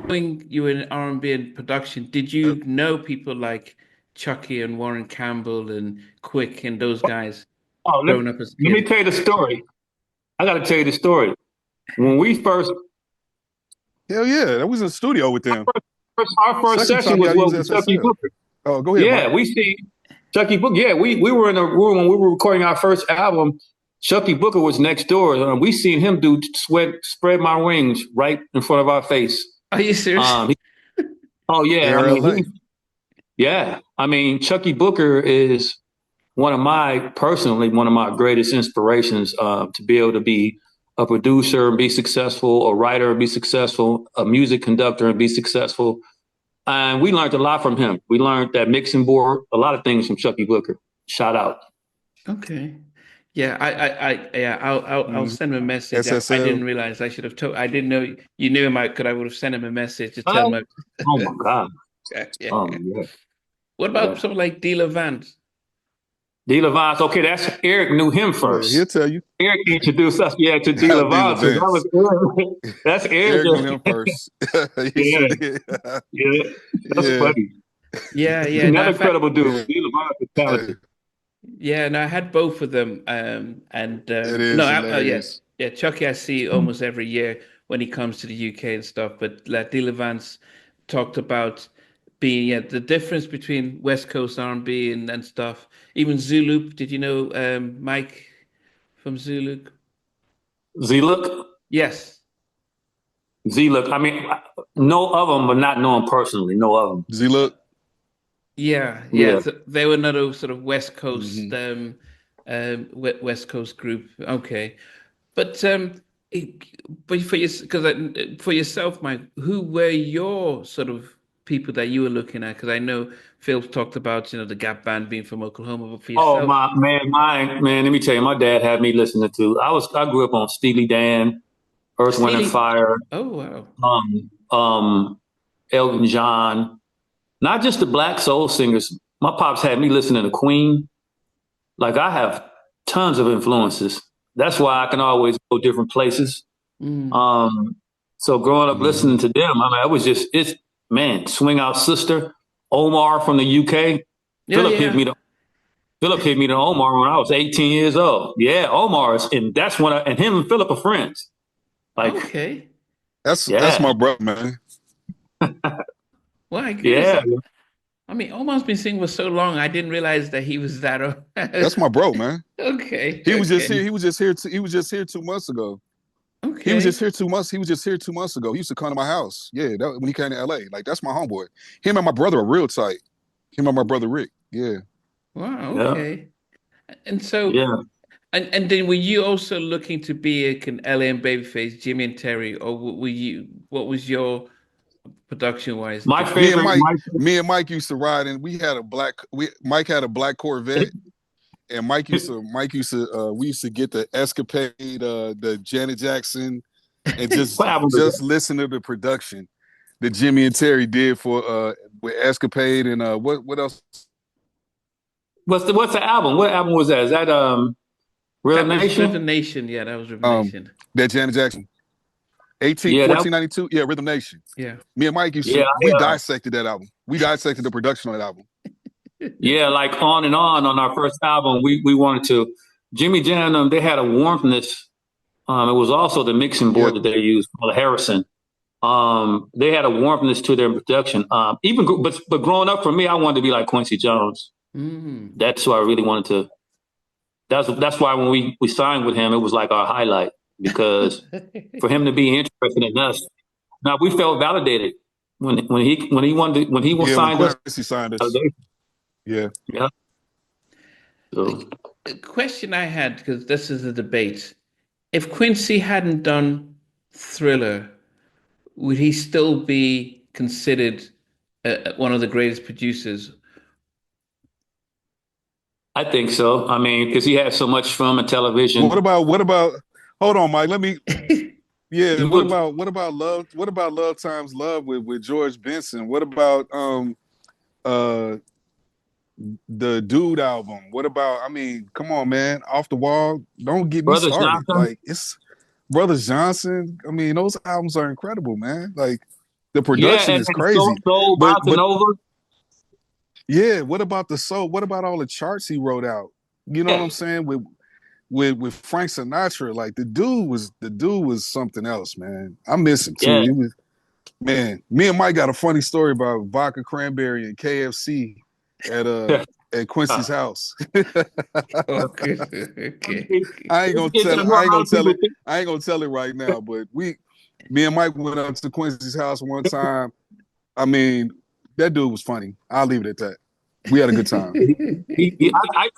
When you were in R&B and production, did you know people like Chucky and Warren Campbell and Quick and those guys Oh, growing up as let me kids? tell you the story. I got to tell you the story. When we first, Hell yeah, I was in the studio with them. our first Chucky session taught me was how to use with Chucky SSL. Booker. Oh, go ahead, Yeah, Mike. we see Chucky Booker. Yeah, we were in a room when we were recording our first album. Chucky Booker was next door. We seen him do spread my wings right in front of our face. Are you serious? Um, he- oh yeah, I Air mean LA. yeah, I mean Chucky Booker is personally one of my greatest inspirations to be able to be a producer and be successful, a writer and be successful, a music conductor and be successful. And we learned a lot from him. We learned that mixing board, a lot of things from Chucky Booker. Shout out. Okay. Yeah, yeah, I'll Mhm. send him a message. I SSL. didn't realize I should have told. I didn't know you knew him. I could. I would have sent him a message to tell Oh, him. oh my God. Yeah. Oh yeah. What about Yeah. someone like D. Levant? D. Levance. Okay, that's Eric knew him Yeah, he'll first. tell you. Eric introduced us, yeah, to D. D. Levance. So that Levance. was Eric. That's Eric knew him Eric. first. He sure Yeah, did. yeah. That's Yeah. funny. Yeah, yeah. No, Another in fact, incredible dude. Yeah. D. Levance is talented. yeah. No, I had both of them. And It no, is oh yeah, hilarious. yeah. Chucky, I see almost every year when he comes to the UK and stuff. But like D. Levance talked about being yeah the difference between West Coast R&B and stuff. Even Zulu. Did you know Mike from Zulu? Z-Look. Yes. Z-Look. I mean, know of them, but not know them personally. Know of them. Z look. Yeah, yeah. Yeah. So they were another sort of West Coast, Hmm. West Coast group. Okay, but it- but for your because for yourself, Mike, who were your sort of people that you were looking at? Because I know Phil talked about the Gap Band being from Oklahoma, but for Oh yourself, my man, man. Let me tell you, my dad had me listening to. I grew up on Steely Dan, Earth, Wind and Steely. Fire, Oh wow. um, um, Elton John. Not just the black soul singers. My pops had me listening to Queen. Like I have tons of influences. That's why I can always go different places. Mm. Um, so growing up Hmm. listening to them, I mean, it was just it's man, Swing Out Sister, Omar from the UK. Yeah, Philip hit yeah. me to Philip hit me to Omar when I was 18 years old. Yeah, Omar's and that's when and him and Philip are friends. Like, Okay. That's yeah, my brother, man. Well, I guess. yeah. I mean, Omar's been singing for so long. I didn't realize that he was that old. That's my bro, man. Okay, He was just here. okay, He was just here. He was just here 2 months ago. He was just okay. here 2 months. He was just here 2 months ago. He used to come to my house. Yeah, when he came to LA. Like that's my homeboy. Him and my brother are real tight. Him and my brother Rick. Yeah. Wow, Yeah, okay. And so, yeah. and then were you also looking to be like an LA and Babyface, Jimmy and Terry, or were you? What was your production wise? My Me and favorite, Mike, my me and Mike used to ride, and we had a black. Mike had a black Corvette, and we used to get the Escapade, the Janet Jackson, and what album was just that? listen to the production that Jimmy and Terry did for with Escapade and what else? What's the album? What album was that? Is that Real That was Rhythm Nation? Nation. Yeah, that was Rhythm Um, Nation. that Janet Jackson 18 Yeah, that 1492. Yeah, Rhythm Nation. Yeah. Me and Mike yeah, we dissected that album. We dissected the production on that album. yeah, like on and on our first album, we wanted to Jimmy Jam them, they had a warmthness. It was also the mixing board Yep. that they used called Harrison. They had a warmthness to their production. But growing up for me, I wanted to be like Quincy Jones. Mm. That's who I really wanted to. That's why when we signed with him, it was like our highlight because for him to be interested in us. Now we felt validated when he was Yeah, when signed us. Quincy signed us. Yeah. Yeah. So A question I had, because this is a debate. If Quincy hadn't done Thriller, would he still be considered one of the greatest producers? I think so. I mean, because he had so much film and What television. about what about hold on, Mike. Let me yeah, You would what about Love Times Love with George Benson? What about uh the Dude album? What about I mean, come on, man, Off the Wall. Don't get me Brothers started. Johnson. Like it's Brothers Johnson. I mean, those albums are incredible, man. Like The Yeah, production and is crazy. Soul But bouncing over. yeah, what about the soul? What about all the charts he wrote out? You know what Yeah, I'm saying? With Frank Sinatra, like the dude was something else, man. I miss him too. yeah. He was man. Me and Mike got a funny story about vodka cranberry and KFC at at Quincy's house. Okay. Okay. I ain't gonna tell it. It's what I a ain't lot gonna of tell people it. think. I ain't gonna tell it right now. But me and Mike went up to Quincy's house one time. I mean, that dude was funny. I'll leave it at that. We had a good time.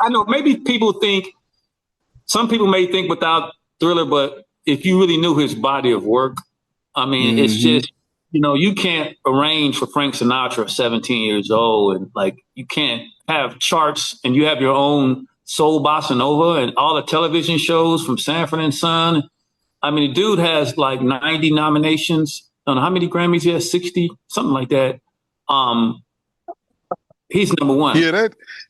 I know maybe people think, some people may think without Thriller, but if you really knew his body of work, I mean, it's Hmm. just, you can't arrange for Frank Sinatra at 17 years old. And like, you can't have charts and you have your own soul bossa nova and all the television shows from Sanford and Son. I mean, the dude has like 90 nominations. I don't know how many Grammys he has, 60, something like that. He's number one. Yeah,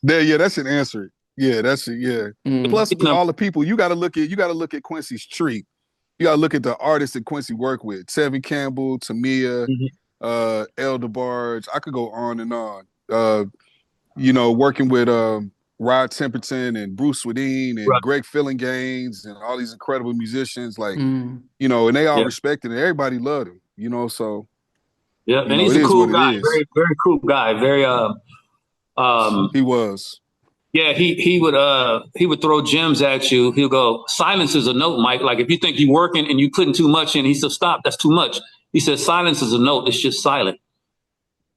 that should answer it. Yeah, that's it. Yeah. Mm. Plus, He's with number, all the people, you got to look at Quincy's tree. You got to look at the artists that Quincy worked with: Tevin Campbell, Tamia, Mhm. El DeBarge. I could go on and on. Working with Rod Temperton and Bruce Swedeen and Right. Greg Gaines and all these incredible musicians, like Mm. and they all Yeah. respected it. Everybody loved him. So Yeah. And he's it a is cool what it guy. is. Very, very cool guy. Very, He was. yeah, he would throw gems at you. He'll go, silence is a note, Mike. Like if you think you're working and you putting too much in, he said, stop, that's too much. He says, silence is a note, it's just silent.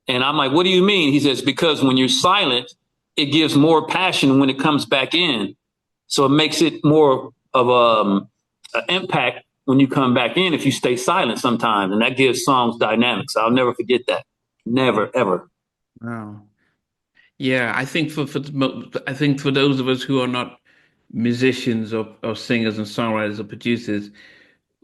And I'm like, what do you mean? He says, because when you're silent, it gives more passion when it comes back in. So it makes it more of an impact when you come back in if you stay silent sometimes. And that gives songs dynamics. I'll never forget that. Never, ever. Wow. Yeah, I think I think for those of us who are not musicians or singers and songwriters or producers,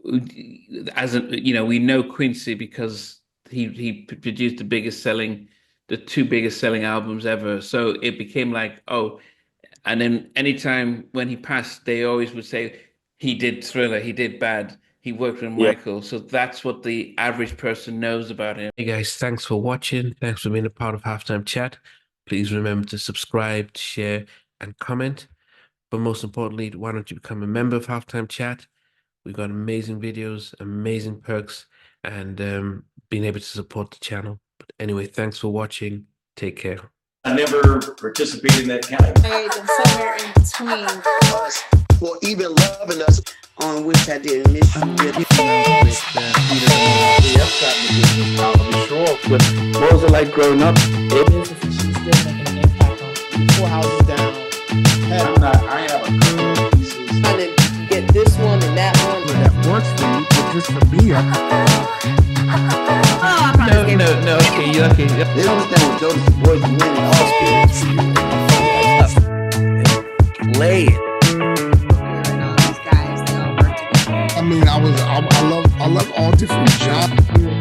we know Quincy because he produced the two biggest selling albums ever. So it became like, oh, and then anytime when he passed, they always would say he did Thriller, he did Bad, he worked with Yeah. Michael. So that's what the average person knows about him. Hey guys, thanks for watching. Thanks for being a part of Halftime Chat. Please remember to subscribe, share, and comment. But most importantly, why don't you become a member of Halftime Chat? We've got amazing videos, amazing perks, and being able to support the channel. But anyway, thanks for watching. Take care. I never participated in that category. And somewhere in between us for even loving us, on which I did miss you with. What was it like growing up? She's still making an impact on 4 houses down. I have a couple of pieces. trying to get this one and that one. That works for you, but just for me, No. Okay, you're okay. They don't understand what Jonas Boys and men and all spirits. Play it. I mean, I love all different genres.